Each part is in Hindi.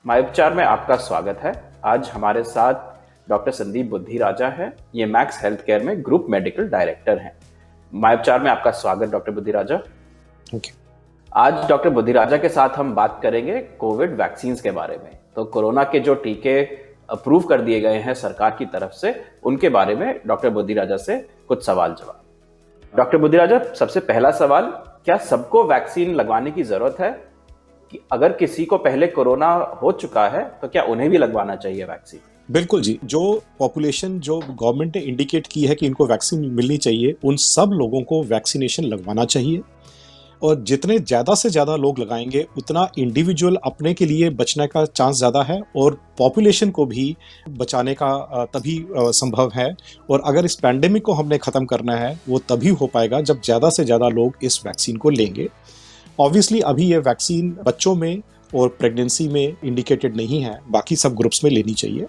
माय उपचार में आपका स्वागत है। आज हमारे साथ डॉक्टर संदीप बुद्धिराजा हैं। ये मैक्स हेल्थ केयर में ग्रुप मेडिकल डायरेक्टर हैं। माय उपचार में आपका स्वागत डॉक्टर बुद्धिराजा। Thank you. आज डॉक्टर बुद्धिराजा के साथ हम बात करेंगे कोविड वैक्सीन के बारे में। तो कोरोना के जो टीके अप्रूव कर दिए गए हैं सरकार की तरफ से, उनके बारे में डॉक्टर बुद्धिराजा से कुछ सवाल जवाब। डॉक्टर बुद्धिराजा, सबसे पहला सवाल, क्या सबको वैक्सीन लगवाने की जरूरत है? कि अगर किसी को पहले कोरोना हो चुका है तो क्या उन्हें भी लगवाना चाहिए वैक्सीन? बिल्कुल जी, जो पॉपुलेशन जो गवर्नमेंट ने इंडिकेट की है कि इनको वैक्सीन मिलनी चाहिए, उन सब लोगों को वैक्सीनेशन लगवाना चाहिए। और जितने ज़्यादा से ज़्यादा लोग लगाएंगे उतना इंडिविजुअल अपने के लिए बचने का चांस ज़्यादा है और पॉपुलेशन को भी बचाने का तभी संभव है। और अगर इस पैंडेमिक को हमने ख़त्म करना है वो तभी हो पाएगा जब ज़्यादा से ज़्यादा लोग इस वैक्सीन को लेंगे। ऑब्वियसली अभी ये वैक्सीन बच्चों में और प्रेगनेंसी में इंडिकेटेड नहीं है, बाकी सब ग्रुप्स में लेनी चाहिए।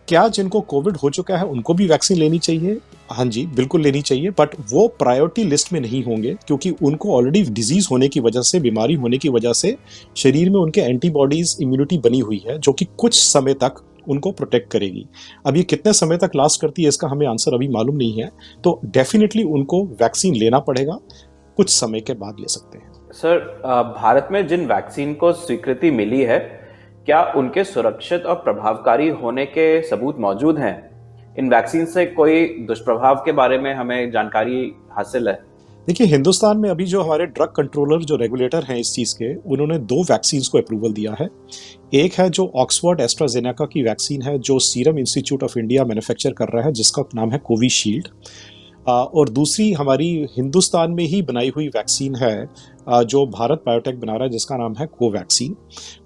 क्या जिनको कोविड हो चुका है उनको भी वैक्सीन लेनी चाहिए? हाँ जी, बिल्कुल लेनी चाहिए, बट वो प्रायोरिटी लिस्ट में नहीं होंगे क्योंकि उनको ऑलरेडी डिजीज होने की वजह से, बीमारी होने की वजह से शरीर में उनके एंटीबॉडीज, इम्यूनिटी बनी हुई है जो कि कुछ समय तक उनको प्रोटेक्ट करेगी। अब ये कितने समय तक लास्ट करती है इसका हमें आंसर अभी मालूम नहीं है, तो डेफिनेटली उनको वैक्सीन लेना पड़ेगा, कुछ समय के बाद ले सकते हैं। सर, भारत में जिन वैक्सीन को स्वीकृति मिली है, क्या उनके सुरक्षित और प्रभावकारी होने के सबूत मौजूद हैं? इन वैक्सीन से कोई दुष्प्रभाव के बारे में हमें जानकारी हासिल है? देखिए, हिंदुस्तान में अभी जो हमारे ड्रग कंट्रोलर जो रेगुलेटर हैं इस चीज़ के, उन्होंने 2 वैक्सीन्स को अप्रूवल दिया है। एक है जो ऑक्सफोर्ड एस्ट्राजेनेका की वैक्सीन है जो serum institute of India manufacture कर रहा है, जिसका नाम है कोविशील्ड। और दूसरी हमारी हिंदुस्तान में ही बनाई हुई वैक्सीन है जो भारत बायोटेक बना रहा है, जिसका नाम है कोवैक्सीन।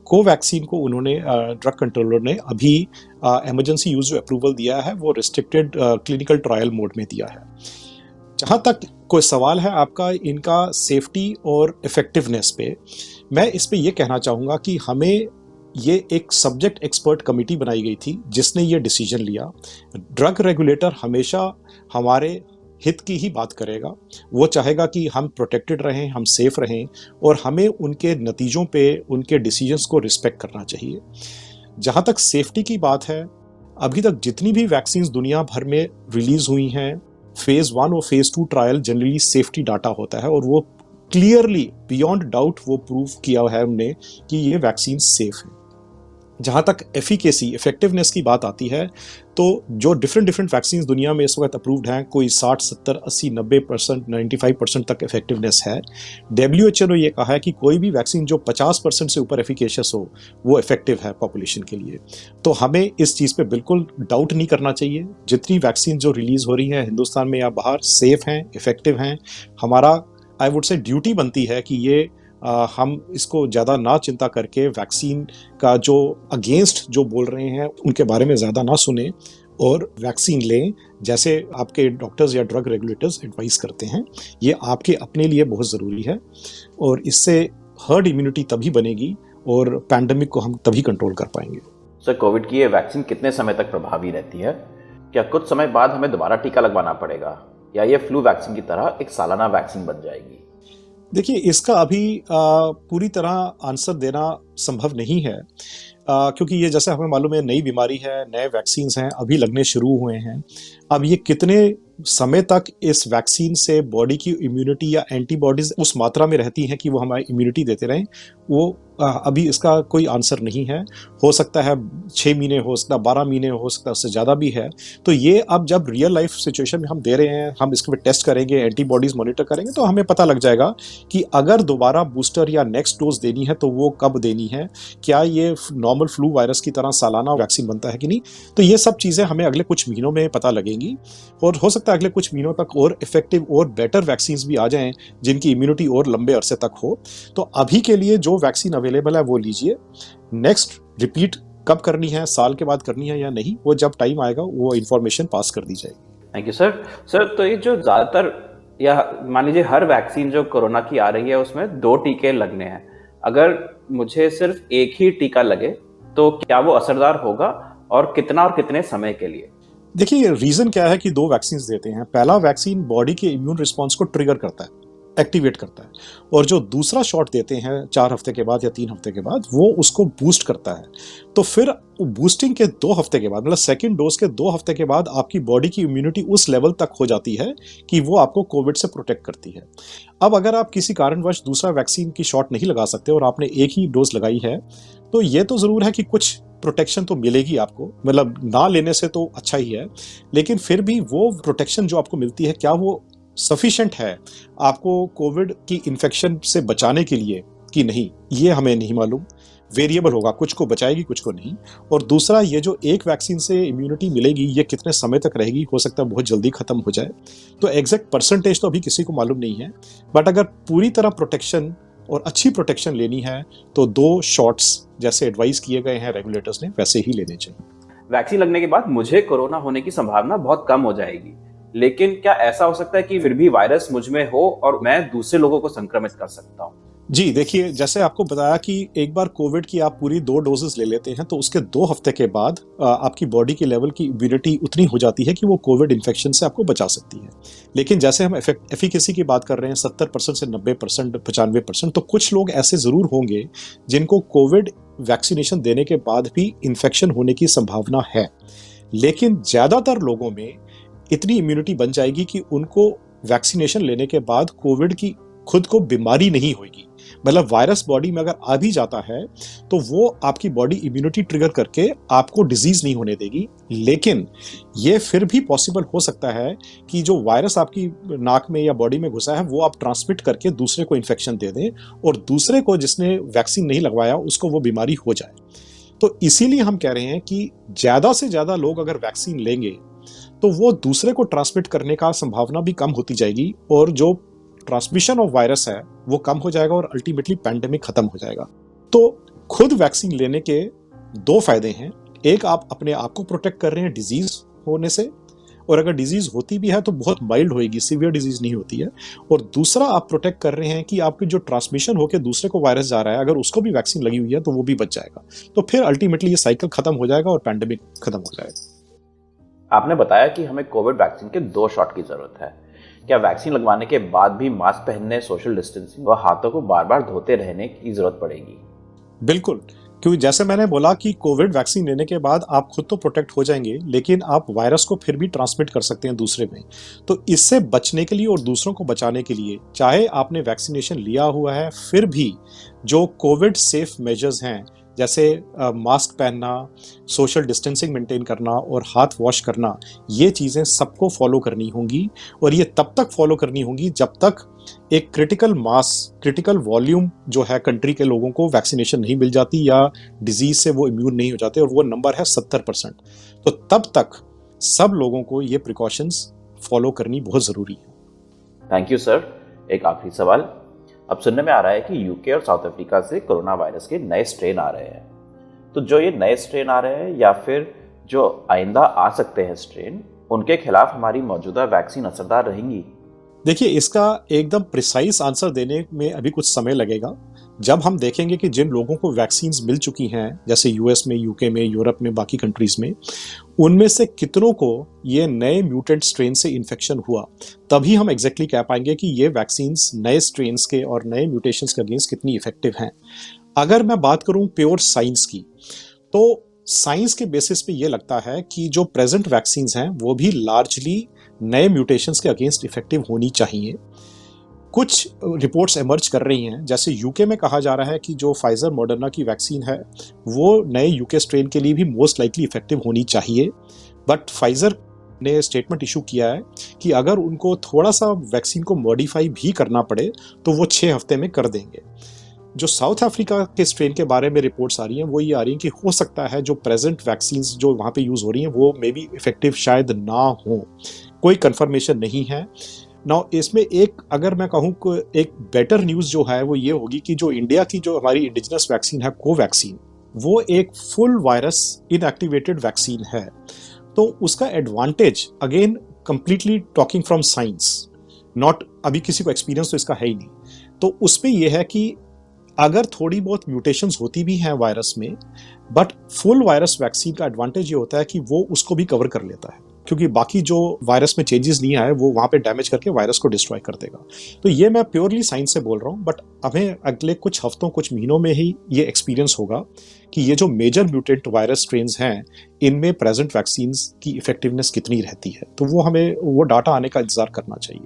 कोवैक्सीन को उन्होंने ड्रग कंट्रोलर ने अभी इमरजेंसी यूज अप्रूवल दिया है, वो रिस्ट्रिक्टेड क्लिनिकल ट्रायल मोड में दिया है। जहाँ तक कोई सवाल है आपका इनका सेफ्टी और इफेक्टिवनेस पे, मैं इस पे ये कहना चाहूँगा कि हमें ये एक सब्जेक्ट एक्सपर्ट कमेटी बनाई गई थी जिसने ये डिसीजन लिया। ड्रग रेगुलेटर हमेशा हमारे हित की ही बात करेगा, वो चाहेगा कि हम प्रोटेक्टेड रहें, हम सेफ रहें, और हमें उनके नतीजों पे, उनके डिसीजंस को रिस्पेक्ट करना चाहिए। जहाँ तक सेफ्टी की बात है, अभी तक जितनी भी वैक्सीन्स दुनिया भर में रिलीज हुई हैं, फेज 1 और phase 2 trial generally safety data होता है और वो क्लियरली बियॉन्ड डाउट वो प्रूव किया है हमने कि ये वैक्सीन सेफ है। जहाँ तक एफिकेसी, इफेक्टिवनेस की बात आती है, तो जो डिफरेंट वैक्सीन दुनिया में इस वक्त अप्रूव्ड हैं, कोई 60, 70, 80, 90%, 95% तक इफेक्टिवनेस है। WHO ने ये कहा है कि कोई भी वैक्सीन जो 50% से ऊपर एफिकेशियस हो वो इफेक्टिव है पॉपुलेशन के लिए। तो हमें इस चीज़ पे बिल्कुल डाउट नहीं करना चाहिए। जितनी वैक्सीन जो रिलीज़ हो रही हैं हिंदुस्तान में या बाहर, सेफ हैं, इफेक्टिव हैं। हमारा आई वुड से ड्यूटी बनती है कि ये हम इसको ज़्यादा ना चिंता करके वैक्सीन का जो अगेंस्ट जो बोल रहे हैं उनके बारे में ज़्यादा ना सुने और वैक्सीन लें जैसे आपके डॉक्टर्स या ड्रग रेगुलेटर्स एडवाइस करते हैं। ये आपके अपने लिए बहुत ज़रूरी है और इससे हर्ड इम्यूनिटी तभी बनेगी और पैंडेमिक को हम तभी कंट्रोल कर पाएंगे। सर, कोविड की ये वैक्सीन कितने समय तक प्रभावी रहती है? क्या कुछ समय बाद हमें दोबारा टीका लगवाना पड़ेगा या ये फ्लू वैक्सीन की तरह एक सालाना वैक्सीन बन जाएगी? देखिए, इसका अभी पूरी तरह आंसर देना संभव नहीं है क्योंकि ये जैसे हमें मालूम है नई बीमारी है, नए वैक्सीन्स हैं, अभी लगने शुरू हुए हैं। अब ये कितने समय तक इस वैक्सीन से बॉडी की इम्यूनिटी या एंटीबॉडीज उस मात्रा में रहती हैं कि वो हमारी इम्यूनिटी देते रहें, वो अभी इसका कोई आंसर नहीं है। हो सकता है 6 महीने, हो सकता है 12 महीने, हो सकता है उससे ज़्यादा भी है। तो ये अब जब रियल लाइफ सिचुएशन में हम दे रहे हैं, हम इसके पे टेस्ट करेंगे, एंटीबॉडीज मॉनिटर करेंगे, तो हमें पता लग जाएगा कि अगर दोबारा बूस्टर या नेक्स्ट डोज देनी है तो वो कब देनी है, क्या ये नॉर्मल फ्लू वायरस की तरह सालाना वैक्सीन बनता है कि नहीं। तो ये सब चीज़ें हमें अगले कुछ महीनों में पता लगेंगी और हो सकता है अगले कुछ महीनों तक और इफेक्टिव और बेटर वैक्सीन भी आ जाएं जिनकी इम्यूनिटी और लंबे अरसे तक हो। तो अभी के लिए जो वैक्सीन अवेलेबल है वो लीजिए। नेक्स्ट रिपीट कब करनी है, साल के बाद करनी है या नहीं, वो जब टाइम आएगा वो इन्फॉर्मेशन पास कर दी जाएगी। Thank you sir. तो ये जो ज़्यादातर या मान लीजिए हर वैक्सीन जो कोरोना की आ रही है उसमें 2 टीके लगने हैं। अगर मुझे सिर्फ एक ही टीका लगे तो क्या वो असरदार होगा और कितना और कितने समय के लिए? देखिए, रीजन क्या है कि 2 वैक्सीन देते हैं। पहला वैक्सीन बॉडी के इम्यून रिस्पॉन्स को ट्रिगर करता है, एक्टिवेट करता है, और जो दूसरा शॉट देते हैं 4 हफ्ते के बाद या 3 हफ्ते के बाद, वो उसको बूस्ट करता है। तो फिर बूस्टिंग के 2 हफ्ते के बाद, मतलब सेकेंड डोज के 2 हफ्ते के बाद, आपकी बॉडी की इम्यूनिटी उस लेवल तक हो जाती है कि वो आपको कोविड से प्रोटेक्ट करती है। अब अगर आप किसी कारणवश दूसरा वैक्सीन की शॉट नहीं लगा सकते और आपने एक ही डोज लगाई है, तो ये तो जरूर है कि कुछ प्रोटेक्शन तो मिलेगी आपको, मतलब ना लेने से तो अच्छा ही है, लेकिन फिर भी वो प्रोटेक्शन जो आपको मिलती है, क्या वो सफिशिएंट है आपको कोविड की इन्फेक्शन से बचाने के लिए कि नहीं, ये हमें नहीं मालूम। वेरिएबल होगा, कुछ को बचाएगी कुछ को नहीं। और दूसरा, ये जो एक वैक्सीन से इम्यूनिटी मिलेगी, ये कितने समय तक रहेगी, हो सकता है बहुत जल्दी खत्म हो जाए। तो एग्जैक्ट परसेंटेज तो अभी किसी को मालूम नहीं है, बट अगर पूरी तरह प्रोटेक्शन और अच्छी प्रोटेक्शन लेनी है तो 2 शॉट्स जैसे एडवाइस किए गए हैं रेगुलेटर्स ने, वैसे ही लेने चाहिए। वैक्सीन लगने के बाद मुझे कोरोना होने की संभावना बहुत कम हो जाएगी, लेकिन क्या ऐसा हो सकता है कि फिर भी वायरस मुझ में हो और मैं दूसरे लोगों को संक्रमित कर सकता हूँ? जी देखिए, जैसे आपको बताया कि एक बार कोविड की आप पूरी 2 डोजेस ले लेते हैं तो उसके 2 हफ्ते के बाद आपकी बॉडी की लेवल की इम्यूनिटी उतनी हो जाती है कि वो कोविड इन्फेक्शन से आपको बचा सकती है। लेकिन जैसे हम एफिकेसी की बात कर रहे हैं 70% से 90%, 95%, तो कुछ लोग ऐसे जरूर होंगे जिनको कोविड वैक्सीनेशन देने के बाद भी इन्फेक्शन होने की संभावना है। लेकिन ज्यादातर लोगों में इतनी इम्यूनिटी बन जाएगी कि उनको वैक्सीनेशन लेने के बाद कोविड की खुद को बीमारी नहीं होगी। मतलब वायरस बॉडी में अगर आ भी जाता है तो वो आपकी बॉडी इम्यूनिटी ट्रिगर करके आपको डिजीज नहीं होने देगी। लेकिन ये फिर भी पॉसिबल हो सकता है कि जो वायरस आपकी नाक में या बॉडी में घुसा है वो आप ट्रांसमिट करके दूसरे को इन्फेक्शन दे दें, और दूसरे को जिसने वैक्सीन नहीं लगवाया उसको वो बीमारी हो जाए। तो इसीलिए हम कह रहे हैं कि ज्यादा से ज्यादा लोग अगर वैक्सीन लेंगे तो वो दूसरे को ट्रांसमिट करने का संभावना भी कम होती जाएगी, और जो ट्रांसमिशन ऑफ वायरस है वो कम हो जाएगा, और अल्टीमेटली पैंडेमिक खत्म हो जाएगा। तो खुद वैक्सीन लेने के 2 फायदे हैं। एक, आप अपने आप को प्रोटेक्ट कर रहे हैं डिजीज होने से, और अगर डिजीज होती भी है तो बहुत माइल्ड होगी, सीवियर डिजीज नहीं होती है। और दूसरा, आप प्रोटेक्ट कर रहे हैं कि आपकी जो ट्रांसमिशन होकर दूसरे को वायरस जा रहा है, अगर उसको भी वैक्सीन लगी हुई है तो वो भी बच जाएगा। तो फिर अल्टीमेटली ये साइकिल खत्म हो जाएगा और पैंडेमिक खत्म हो जाएगा। आपने बताया कि हमें कोविड वैक्सीन के 2 शॉट की जरूरत है। क्या वैक्सीन लगवाने के बाद भी मास्क पहनने, सोशल डिस्टेंसिंग और हाथों को बार बार धोते रहने की जरूरत पड़ेगी? बिल्कुल, क्योंकि जैसे मैंने बोला कि कोविड वैक्सीन लेने के बाद आप खुद तो प्रोटेक्ट हो जाएंगे, लेकिन आप वायरस को फिर भी ट्रांसमिट कर सकते हैं दूसरे में। तो इससे बचने के लिए और दूसरों को बचाने के लिए, चाहे आपने वैक्सीनेशन लिया हुआ है, फिर भी जो कोविड सेफ मेजर्स हैं, जैसे मास्क पहनना, सोशल डिस्टेंसिंग मेंटेन करना और हाथ वॉश करना, ये चीज़ें सबको फॉलो करनी होंगी। और ये तब तक फॉलो करनी होंगी जब तक एक क्रिटिकल मास, क्रिटिकल वॉल्यूम जो है कंट्री के लोगों को वैक्सीनेशन नहीं मिल जाती या डिजीज से वो इम्यून नहीं हो जाते, और वो नंबर है 70%। तो तब तक सब लोगों को ये प्रिकॉशंस फॉलो करनी बहुत ज़रूरी है। Thank you sir. एक आखिरी सवाल, अब सुनने में आ रहा है कि यूके और साउथ अफ्रीका से कोरोना वायरस के नए स्ट्रेन आ रहे हैं, तो जो ये नए स्ट्रेन आ रहे हैं या फिर जो आइंदा आ सकते हैं स्ट्रेन, उनके खिलाफ हमारी मौजूदा वैक्सीन असरदार रहेंगी? देखिए, इसका एकदम प्रिसाइज आंसर देने में अभी कुछ समय लगेगा। जब हम देखेंगे कि जिन लोगों को वैक्सीन्स मिल चुकी हैं, जैसे यूएस में, यूके में, यूरोप में, बाकी कंट्रीज में, उनमें से कितनों को ये नए म्यूटेंट स्ट्रेन से इन्फेक्शन हुआ, तभी हम एग्जैक्टली कह पाएंगे कि ये वैक्सीन्स नए स्ट्रेन्स के और नए म्यूटेशंस के अगेंस्ट कितनी इफेक्टिव हैं। अगर मैं बात करूं प्योर साइंस की, तो साइंस के बेसिस पे ये लगता है कि जो प्रेजेंट वैक्सीन्स हैं वो भी लार्जली नए म्यूटेशंस के अगेंस्ट इफेक्टिव होनी चाहिए। कुछ रिपोर्ट्स एमर्ज कर रही हैं, जैसे यूके में कहा जा रहा है कि जो फाइजर मॉडर्ना की वैक्सीन है वो नए यूके स्ट्रेन के लिए भी मोस्ट लाइकली इफेक्टिव होनी चाहिए। बट फाइजर ने स्टेटमेंट इशू किया है कि अगर उनको थोड़ा सा वैक्सीन को मॉडिफाई भी करना पड़े तो वो 6 हफ्ते में कर देंगे। जो साउथ अफ्रीका के स्ट्रेन के बारे में रिपोर्ट्स आ रही हैं वो ये आ रही हैं कि हो सकता है जो प्रेजेंट वैक्सीन्स जो वहाँ पे यूज़ हो रही हैं वो मे बी इफेक्टिव शायद ना हो, कोई कंफर्मेशन नहीं है। नाउ इसमें एक, अगर मैं कहूँ एक बेटर न्यूज़ जो है वो ये होगी कि जो इंडिया की जो हमारी इंडिजिनस वैक्सीन है कोवैक्सीन, वो एक फुल वायरस इनएक्टिवेटेड वैक्सीन है। तो उसका advantage, again completely talking from science, not अभी किसी को एक्सपीरियंस तो इसका है ही नहीं, तो उसमें यह है कि अगर थोड़ी बहुत म्यूटेशंस होती भी हैं वायरस में, बट फुल वायरस वैक्सीन का एडवांटेज ये होता है कि वो उसको भी कवर कर लेता है। क्योंकि बाकी जो वायरस में चेंजेस नहीं आए वो वहाँ पे डैमेज करके वायरस को डिस्ट्रॉय कर देगा। तो ये मैं प्योरली साइंस से बोल रहा हूँ, बट हमें अगले कुछ हफ्तों कुछ महीनों में ही ये एक्सपीरियंस होगा कि ये जो मेजर म्यूटेंट वायरस स्ट्रेन्स हैं इनमें प्रेजेंट वैक्सीन्स की इफेक्टिवनेस कितनी रहती है। तो वो हमें वो डाटा आने का इंतजार करना चाहिए।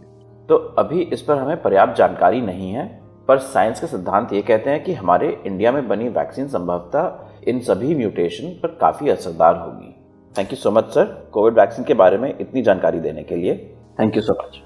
तो अभी इस पर हमें पर्याप्त जानकारी नहीं है, पर साइंस के सिद्धांत ये कहते हैं कि हमारे इंडिया में बनी वैक्सीन संभवतः इन सभी म्यूटेशन पर काफ़ी असरदार होगी। Thank you so much sir, Covid vaccine के बारे में इतनी जानकारी देने के लिए। Thank you so much.